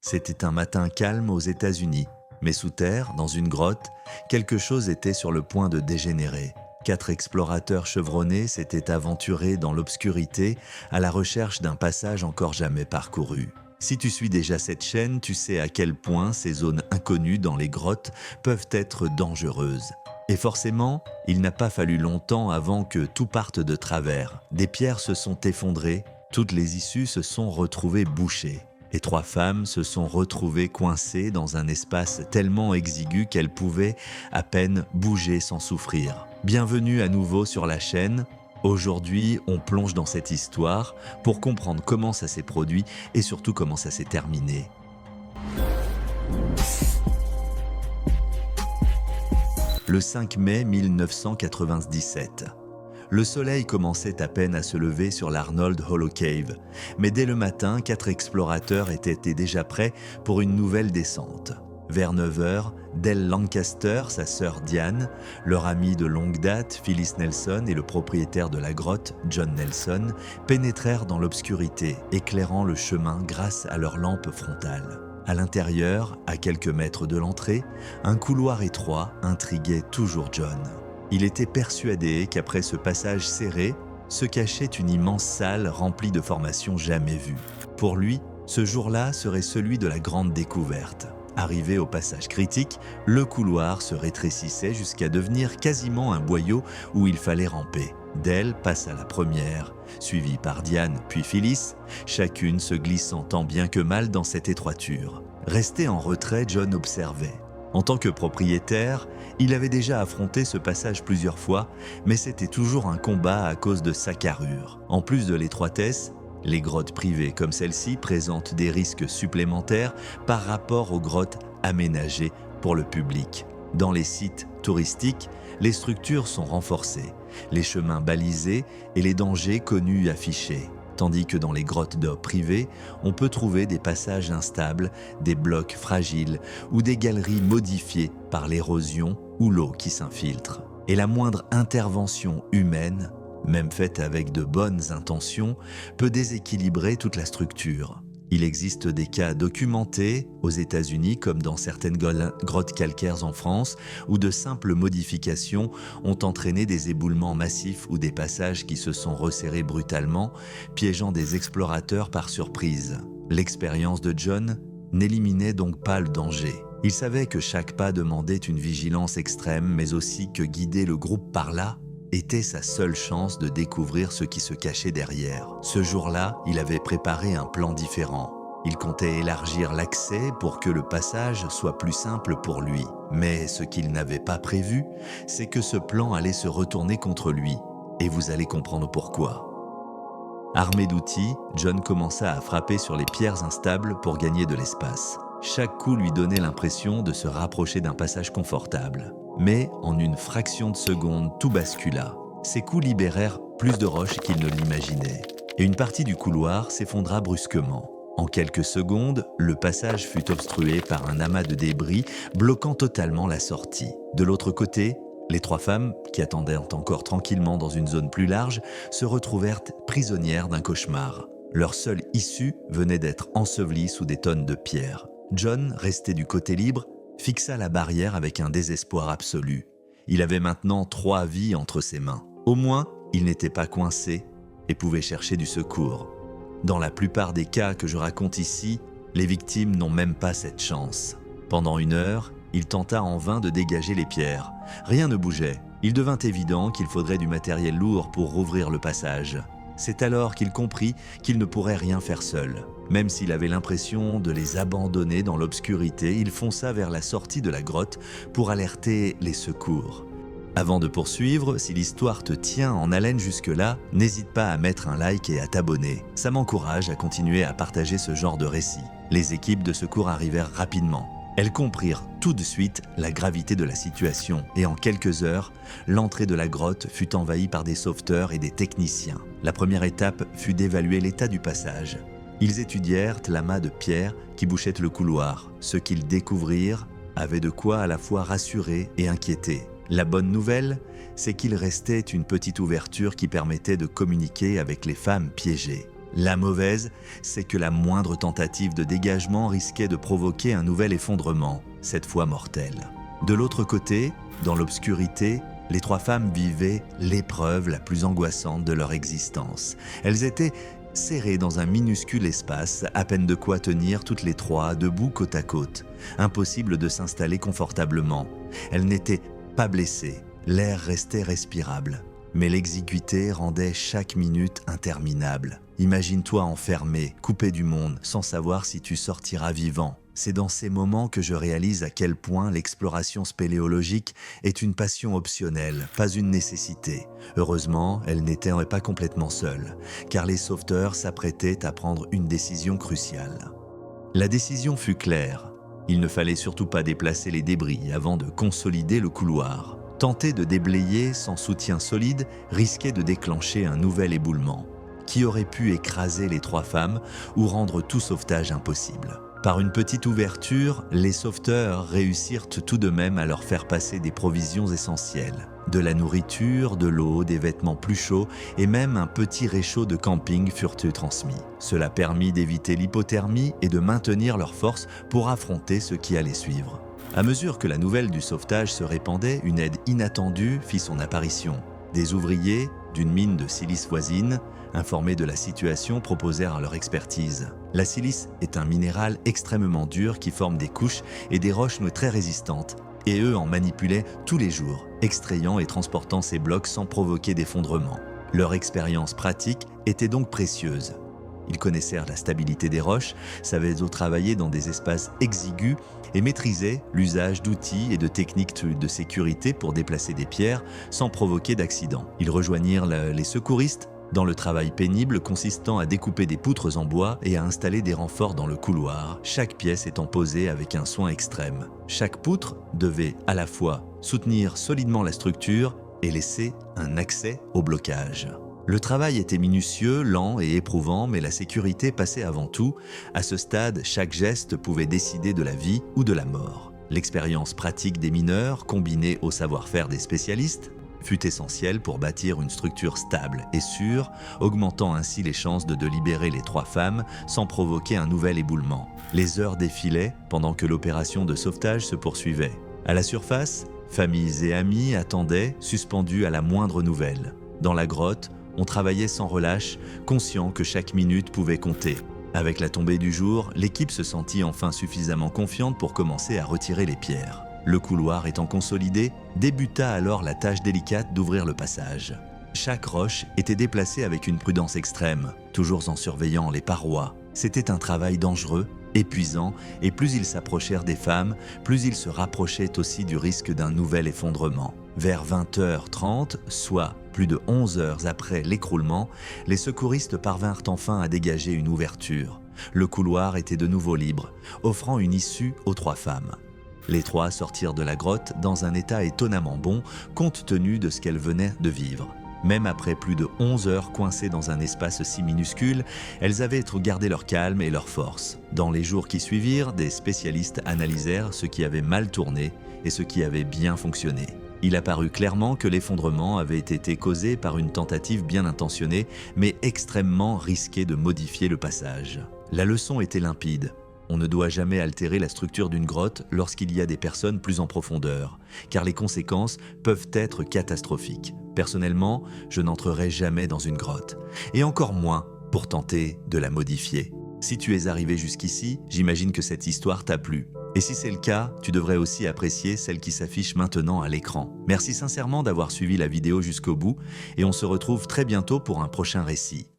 C'était un matin calme aux États-Unis, mais sous terre, dans une grotte, quelque chose était sur le point de dégénérer. 4 explorateurs chevronnés s'étaient aventurés dans l'obscurité à la recherche d'un passage encore jamais parcouru. Si tu suis déjà cette chaîne, tu sais à quel point ces zones inconnues dans les grottes peuvent être dangereuses. Et forcément, il n'a pas fallu longtemps avant que tout parte de travers. Des pierres se sont effondrées, toutes les issues se sont retrouvées bouchées. Et 3 femmes se sont retrouvées coincées dans un espace tellement exigu qu'elles pouvaient à peine bouger sans souffrir. Bienvenue à nouveau sur la chaîne. Aujourd'hui, on plonge dans cette histoire pour comprendre comment ça s'est produit et surtout comment ça s'est terminé. Le 5 mai 1997. Le soleil commençait à peine à se lever sur l'Arnold Hollow Cave, mais dès le matin, 4 explorateurs étaient déjà prêts pour une nouvelle descente. Vers 9 h, Dell Lancaster, sa sœur Diane, leur ami de longue date, Phyllis Nelson, et le propriétaire de la grotte, John Nelson, pénétrèrent dans l'obscurité, éclairant le chemin grâce à leur lampe frontale. À l'intérieur, à quelques mètres de l'entrée, un couloir étroit intriguait toujours John. Il était persuadé qu'après ce passage serré, se cachait une immense salle remplie de formations jamais vues. Pour lui, ce jour-là serait celui de la grande découverte. Arrivé au passage critique, le couloir se rétrécissait jusqu'à devenir quasiment un boyau où il fallait ramper. Dell passe à la première, suivie par Diane puis Phyllis, chacune se glissant tant bien que mal dans cette étroiture. Resté en retrait, John observait. En tant que propriétaire, il avait déjà affronté ce passage plusieurs fois, mais c'était toujours un combat à cause de sa carrure. En plus de l'étroitesse, les grottes privées comme celle-ci présentent des risques supplémentaires par rapport aux grottes aménagées pour le public. Dans les sites touristiques, les structures sont renforcées, les chemins balisés et les dangers connus affichés. Tandis que dans les grottes d'eau privées, on peut trouver des passages instables, des blocs fragiles ou des galeries modifiées par l'érosion ou l'eau qui s'infiltre. Et la moindre intervention humaine, même faite avec de bonnes intentions, peut déséquilibrer toute la structure. Il existe des cas documentés aux États-Unis comme dans certaines grottes calcaires en France où de simples modifications ont entraîné des éboulements massifs ou des passages qui se sont resserrés brutalement, piégeant des explorateurs par surprise. L'expérience de John n'éliminait donc pas le danger. Il savait que chaque pas demandait une vigilance extrême, mais aussi que guider le groupe par là était sa seule chance de découvrir ce qui se cachait derrière. Ce jour-là, il avait préparé un plan différent. Il comptait élargir l'accès pour que le passage soit plus simple pour lui. Mais ce qu'il n'avait pas prévu, c'est que ce plan allait se retourner contre lui. Et vous allez comprendre pourquoi. Armé d'outils, John commença à frapper sur les pierres instables pour gagner de l'espace. Chaque coup lui donnait l'impression de se rapprocher d'un passage confortable. Mais en une fraction de seconde, tout bascula. Ces coups libérèrent plus de roches qu'il ne l'imaginait. Et une partie du couloir s'effondra brusquement. En quelques secondes, le passage fut obstrué par un amas de débris, bloquant totalement la sortie. De l'autre côté, les 3 femmes, qui attendaient encore tranquillement dans une zone plus large, se retrouvèrent prisonnières d'un cauchemar. Leur seule issue venait d'être ensevelie sous des tonnes de pierres. John, resté du côté libre, fixa la barrière avec un désespoir absolu. Il avait maintenant 3 vies entre ses mains. Au moins, il n'était pas coincé et pouvait chercher du secours. Dans la plupart des cas que je raconte ici, les victimes n'ont même pas cette chance. Pendant 1 heure, il tenta en vain de dégager les pierres. Rien ne bougeait. Il devint évident qu'il faudrait du matériel lourd pour rouvrir le passage. C'est alors qu'il comprit qu'il ne pourrait rien faire seul. Même s'il avait l'impression de les abandonner dans l'obscurité, il fonça vers la sortie de la grotte pour alerter les secours. Avant de poursuivre, si l'histoire te tient en haleine jusque-là, n'hésite pas à mettre un like et à t'abonner. Ça m'encourage à continuer à partager ce genre de récit. Les équipes de secours arrivèrent rapidement. Elles comprirent tout de suite la gravité de la situation et en quelques heures, l'entrée de la grotte fut envahie par des sauveteurs et des techniciens. La première étape fut d'évaluer l'état du passage. Ils étudièrent l'amas de pierres qui bouchait le couloir. Ce qu'ils découvrirent avait de quoi à la fois rassurer et inquiéter. La bonne nouvelle, c'est qu'il restait une petite ouverture qui permettait de communiquer avec les femmes piégées. La mauvaise, c'est que la moindre tentative de dégagement risquait de provoquer un nouvel effondrement, cette fois mortel. De l'autre côté, dans l'obscurité, les trois femmes vivaient l'épreuve la plus angoissante de leur existence. Elles étaient serrées dans un minuscule espace, à peine de quoi tenir toutes les trois debout côte à côte. Impossible de s'installer confortablement. Elles n'étaient pas blessées, l'air restait respirable. Mais l'exiguïté rendait chaque minute interminable. Imagine-toi enfermé, coupé du monde, sans savoir si tu sortiras vivant. C'est dans ces moments que je réalise à quel point l'exploration spéléologique est une passion optionnelle, pas une nécessité. Heureusement, elle n'était pas complètement seule, car les sauveteurs s'apprêtaient à prendre une décision cruciale. La décision fut claire. Il ne fallait surtout pas déplacer les débris avant de consolider le couloir. Tenter de déblayer sans soutien solide risquait de déclencher un nouvel éboulement, qui aurait pu écraser les trois femmes ou rendre tout sauvetage impossible. Par une petite ouverture, les sauveteurs réussirent tout de même à leur faire passer des provisions essentielles. De la nourriture, de l'eau, des vêtements plus chauds et même un petit réchaud de camping furent transmis. Cela permit d'éviter l'hypothermie et de maintenir leur force pour affronter ce qui allait suivre. À mesure que la nouvelle du sauvetage se répandait, une aide inattendue fit son apparition. Des ouvriers d'une mine de silice voisine, informés de la situation, proposèrent leur expertise. La silice est un minéral extrêmement dur qui forme des couches et des roches très résistantes, et eux en manipulaient tous les jours, extrayant et transportant ces blocs sans provoquer d'effondrement. Leur expérience pratique était donc précieuse. Ils connaissèrent la stabilité des roches, savaient travailler dans des espaces exigus et maîtrisaient l'usage d'outils et de techniques de sécurité pour déplacer des pierres sans provoquer d'accident. Ils rejoignirent les secouristes dans le travail pénible consistant à découper des poutres en bois et à installer des renforts dans le couloir, chaque pièce étant posée avec un soin extrême. Chaque poutre devait à la fois soutenir solidement la structure et laisser un accès au blocage. Le travail était minutieux, lent et éprouvant, mais la sécurité passait avant tout. À ce stade, chaque geste pouvait décider de la vie ou de la mort. L'expérience pratique des mineurs, combinée au savoir-faire des spécialistes, fut essentielle pour bâtir une structure stable et sûre, augmentant ainsi les chances de libérer les trois femmes sans provoquer un nouvel éboulement. Les heures défilaient pendant que l'opération de sauvetage se poursuivait. À la surface, familles et amis attendaient, suspendus à la moindre nouvelle. Dans la grotte, on travaillait sans relâche, conscient que chaque minute pouvait compter. Avec la tombée du jour, l'équipe se sentit enfin suffisamment confiante pour commencer à retirer les pierres. Le couloir étant consolidé, débuta alors la tâche délicate d'ouvrir le passage. Chaque roche était déplacée avec une prudence extrême, toujours en surveillant les parois. C'était un travail dangereux, épuisant, et plus ils s'approchèrent des femmes, plus ils se rapprochaient aussi du risque d'un nouvel effondrement. Vers 20h30, soit plus de 11 heures après l'écroulement, les secouristes parvinrent enfin à dégager une ouverture. Le couloir était de nouveau libre, offrant une issue aux trois femmes. Les trois sortirent de la grotte dans un état étonnamment bon, compte tenu de ce qu'elles venaient de vivre. Même après plus de 11 heures coincées dans un espace si minuscule, elles avaient gardé leur calme et leur force. Dans les jours qui suivirent, des spécialistes analysèrent ce qui avait mal tourné et ce qui avait bien fonctionné. Il apparut clairement que l'effondrement avait été causé par une tentative bien intentionnée, mais extrêmement risquée de modifier le passage. La leçon était limpide. On ne doit jamais altérer la structure d'une grotte lorsqu'il y a des personnes plus en profondeur, car les conséquences peuvent être catastrophiques. Personnellement, je n'entrerai jamais dans une grotte, et encore moins pour tenter de la modifier. Si tu es arrivé jusqu'ici, j'imagine que cette histoire t'a plu. Et si c'est le cas, tu devrais aussi apprécier celle qui s'affiche maintenant à l'écran. Merci sincèrement d'avoir suivi la vidéo jusqu'au bout, et on se retrouve très bientôt pour un prochain récit.